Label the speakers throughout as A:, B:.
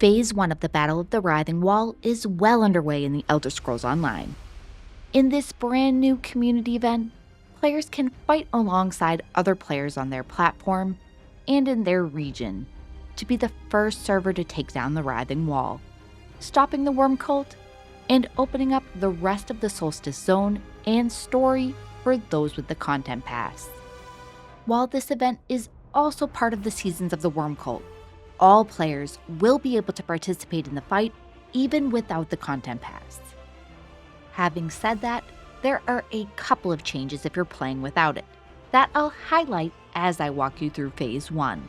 A: Phase 1 of the Battle of the Writhing Wall is well underway in the Elder Scrolls Online. In this brand new community event, players can fight alongside other players on their platform and in their region to be the first server to take down the Writhing Wall, stopping the Wormcult, and opening up the rest of the Solstice Zone and story for those with the Content Pass. While this event is also part of the Seasons of the Wormcult, all players will be able to participate in the fight even without the Content Pass. Having said that, there are a couple of changes if you're playing without it that I'll highlight as I walk you through Phase 1,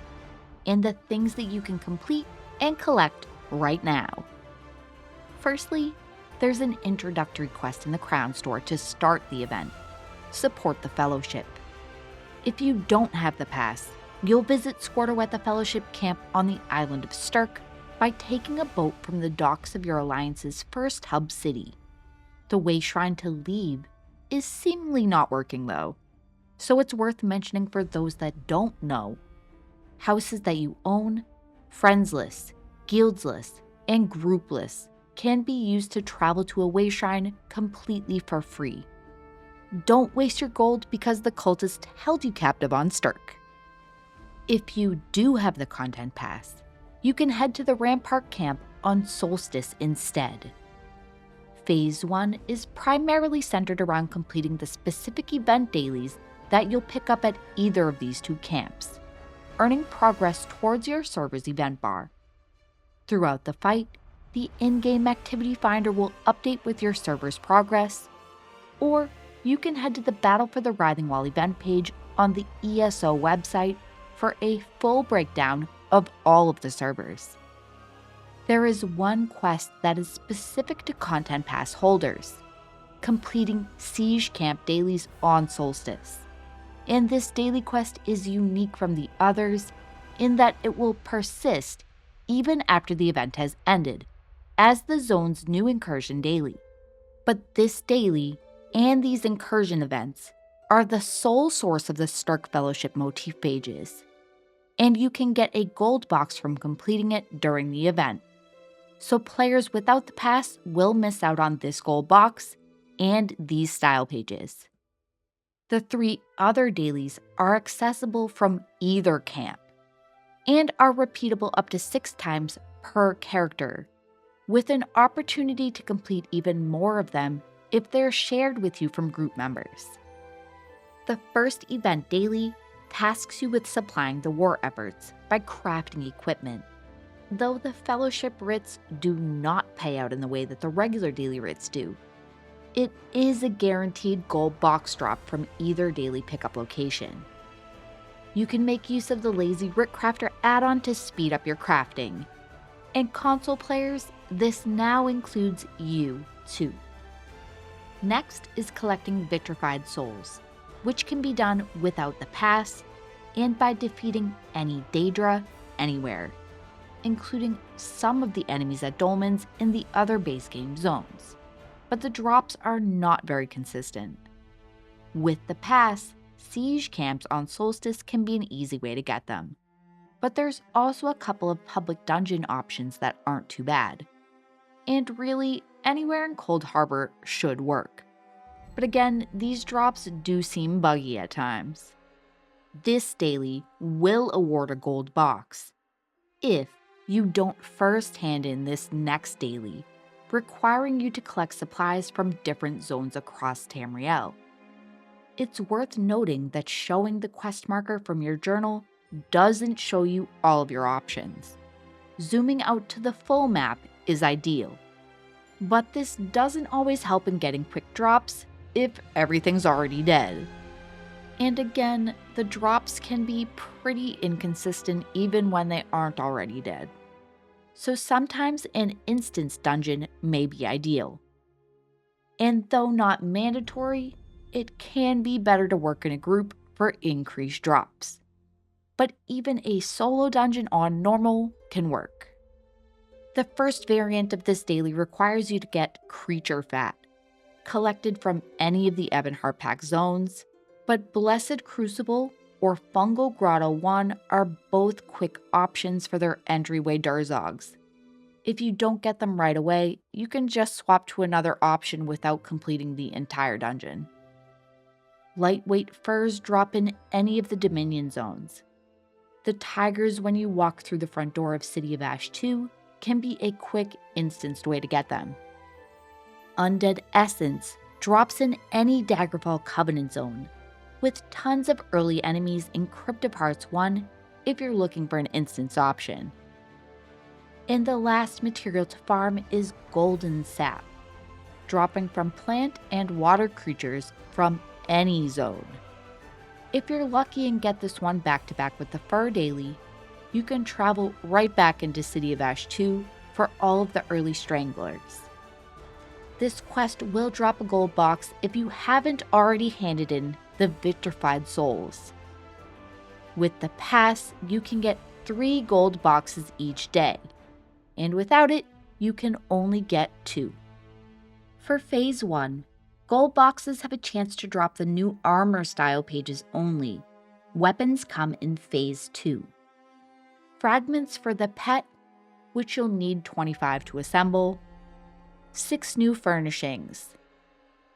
A: and the things that you can complete and collect right now. Firstly, there's an introductory quest in the Crown Store to start the event. Support the Fellowship. If you don't have the pass, you'll visit Squirtle at the Fellowship camp on the island of Stirk by taking a boat from the docks of your Alliance's first hub city. The way shrine to leave is seemingly not working though, so it's worth mentioning for those that don't know. Houses that you own, friends lists, guilds lists, and group lists can be used to travel to a way shrine completely for free. Don't waste your gold because the cultist held you captive on Stirk. If you do have the Content Pass, you can head to the Rampart camp on Solstice instead. Phase 1 is primarily centered around completing the specific event dailies that you'll pick up at either of these two camps, earning progress towards your server's event bar. Throughout the fight, the in-game activity finder will update with your server's progress, or you can head to the Battle for the Writhing Wall event page on the ESO website for a full breakdown of all of the servers. There is one quest that is specific to Content Pass holders, completing Siege Camp dailies on Solstice. And this daily quest is unique from the others in that it will persist even after the event has ended, as the zone's new incursion daily. But this daily and these incursion events are the sole source of the Stirk Fellowship motif pages, and you can get a gold box from completing it during the event. So players without the pass will miss out on this gold box and these style pages. The 3 other dailies are accessible from either camp and are repeatable up to 6 times per character, with an opportunity to complete even more of them if they're shared with you from group members. The first event daily tasks you with supplying the war efforts by crafting equipment. Though the Fellowship writs do not pay out in the way that the regular daily writs do, it is a guaranteed gold box drop from either daily pickup location. You can make use of the Lazy Writ Crafter add-on to speed up your crafting, and console players, this now includes you too. Next is collecting Vitrified souls, which can be done without the pass and by defeating any Daedra anywhere, including some of the enemies at Dolmen's in the other base game zones, but the drops are not very consistent. With the pass, siege camps on Solstice can be an easy way to get them, but there's also a couple of public dungeon options that aren't too bad. And really, anywhere in Cold Harbor should work. But again, these drops do seem buggy at times. This daily will award a gold box if you don't first hand in this next daily, requiring you to collect supplies from different zones across Tamriel. It's worth noting that showing the quest marker from your journal doesn't show you all of your options. Zooming out to the full map is ideal, but this doesn't always help in getting quick drops if everything's already dead. And again, the drops can be pretty inconsistent even when they aren't already dead. So sometimes an instance dungeon may be ideal. And though not mandatory, it can be better to work in a group for increased drops. But even a solo dungeon on normal can work. The first variant of this daily requires you to get Creature Fat, collected from any of the Ebonheart Pack zones, but Blessed Crucible or Fungal Grotto 1 are both quick options for their entryway Durzogs. If you don't get them right away, you can just swap to another option without completing the entire dungeon. Lightweight furs drop in any of the Dominion zones. The tigers, when you walk through the front door of City of Ash 2, can be a quick, instanced way to get them. Undead Essence drops in any Daggerfall Covenant zone, with tons of early enemies in Crypt of Hearts 1 if you're looking for an instance option. And the last material to farm is Golden Sap, dropping from plant and water creatures from any zone. If you're lucky and get this one back to back with the Fur Daily, you can travel right back into City of Ash 2 for all of the early Stranglers. This quest will drop a gold box if you haven't already handed in the Vitrified Souls. With the pass, you can get 3 gold boxes each day, and without it, you can only get 2. For Phase 1, gold boxes have a chance to drop the new armor style pages only. Weapons come in Phase 2. Fragments for the pet, which you'll need 25 to assemble. 6 new furnishings.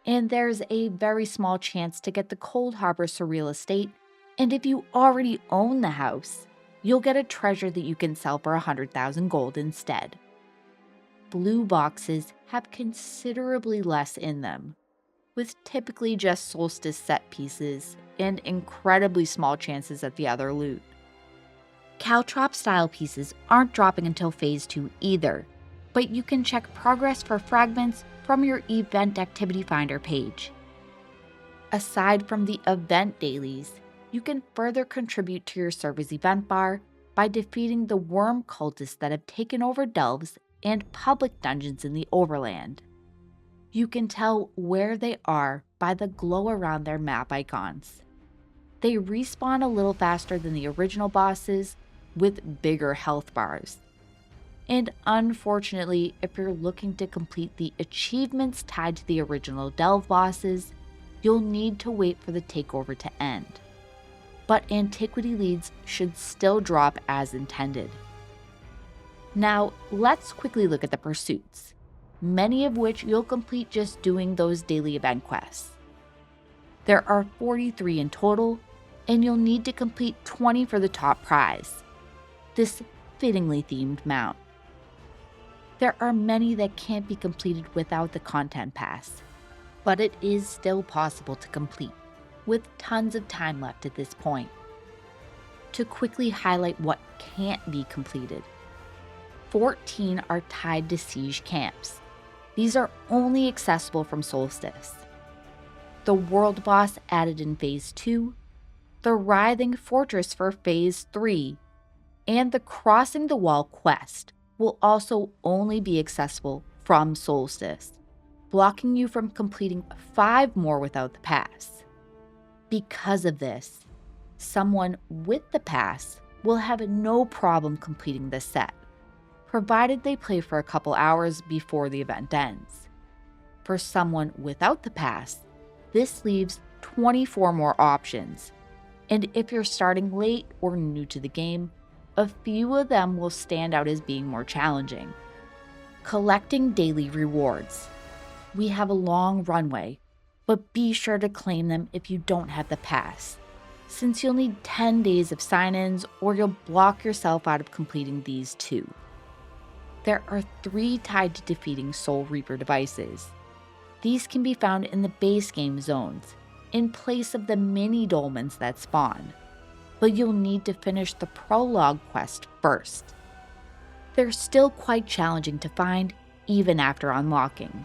A: And there's a very small chance to get the Cold Harbor Surreal Estate, and if you already own the house, you'll get a treasure that you can sell for 100,000 gold instead. Blue boxes have considerably less in them, with typically just solstice set pieces and incredibly small chances at the other loot. Caltrop style pieces aren't dropping until Phase 2 either, but you can check progress for fragments from your Event Activity Finder page. Aside from the event dailies, you can further contribute to your server's event bar by defeating the worm cultists that have taken over delves and public dungeons in the Overland. You can tell where they are by the glow around their map icons. They respawn a little faster than the original bosses, with bigger health bars. And unfortunately, if you're looking to complete the achievements tied to the original delve bosses, you'll need to wait for the takeover to end. But antiquity leads should still drop as intended. Now, let's quickly look at the pursuits, many of which you'll complete just doing those daily event quests. There are 43 in total, and you'll need to complete 20 for the top prize, this fittingly themed mount. There are many that can't be completed without the content pass, but it is still possible to complete, with tons of time left at this point. To quickly highlight what can't be completed, 14 are tied to siege camps. These are only accessible from Solstice. The world boss added in Phase 2, the Writhing Fortress for Phase 3, and the Crossing the Wall quest will also only be accessible from Solstice, blocking you from completing 5 more without the pass. Because of this, someone with the pass will have no problem completing this set, provided they play for a couple hours before the event ends. For someone without the pass, this leaves 24 more options, and if you're starting late or new to the game, a few of them will stand out as being more challenging. Collecting daily rewards. We have a long runway, but be sure to claim them if you don't have the pass, since you'll need 10 days of sign-ins or you'll block yourself out of completing these too. There are 3 tied to defeating Soul Reaper devices. These can be found in the base game zones, in place of the mini dolmens that spawn, but you'll need to finish the prologue quest first. They're still quite challenging to find, even after unlocking.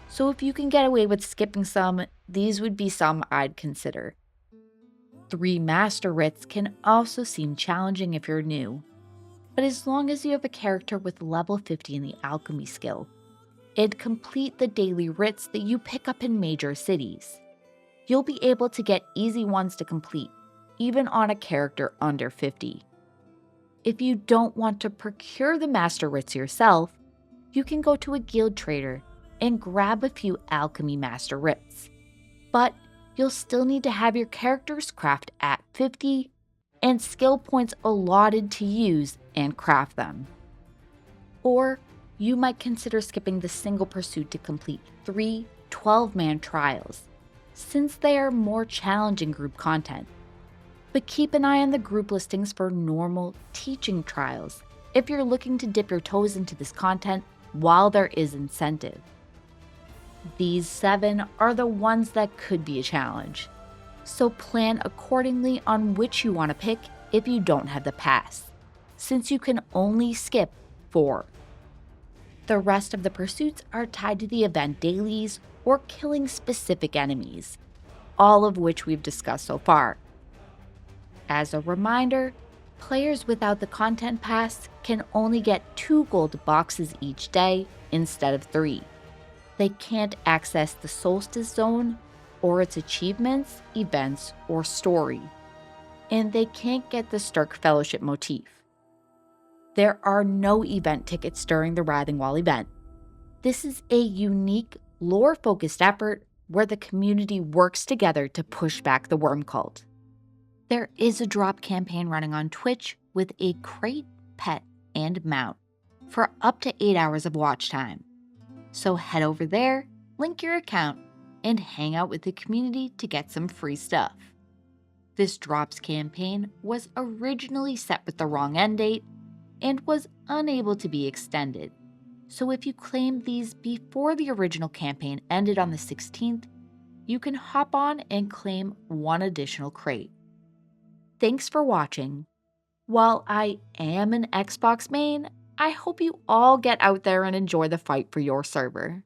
A: So if you can get away with skipping some, these would be some I'd consider. 3 Master Writs can also seem challenging if you're new, but as long as you have a character with level 50 in the alchemy skill, and complete the daily writs that you pick up in major cities, you'll be able to get easy ones to complete, even on a character under 50. If you don't want to procure the Master Writs yourself, you can go to a guild trader and grab a few alchemy Master Writs. But you'll still need to have your character's craft at 50 and skill points allotted to use and craft them. Or you might consider skipping the single pursuit to complete 3 12-man trials, since they are more challenging group content. But keep an eye on the group listings for normal teaching trials if you're looking to dip your toes into this content while there is incentive. These 7 are the ones that could be a challenge, so plan accordingly on which you want to pick if you don't have the pass, since you can only skip 4. The rest of the pursuits are tied to the event dailies or killing specific enemies, all of which we've discussed so far. As a reminder, players without the content pass can only get 2 gold boxes each day instead of 3. They can't access the Solstice Zone or its achievements, events, or story, and they can't get the Stirk Fellowship motif. There are no event tickets during the Writhing Wall event. This is a unique, lore-focused effort where the community works together to push back the Wormcult. There is a drop campaign running on Twitch with a crate, pet, and mount for up to 8 hours of watch time. So head over there, link your account, and hang out with the community to get some free stuff. This drops campaign was originally set with the wrong end date and was unable to be extended. So if you claimed these before the original campaign ended on the 16th, you can hop on and claim 1 additional crate. Thanks for watching. While I am an Xbox main, I hope you all get out there and enjoy the fight for your server.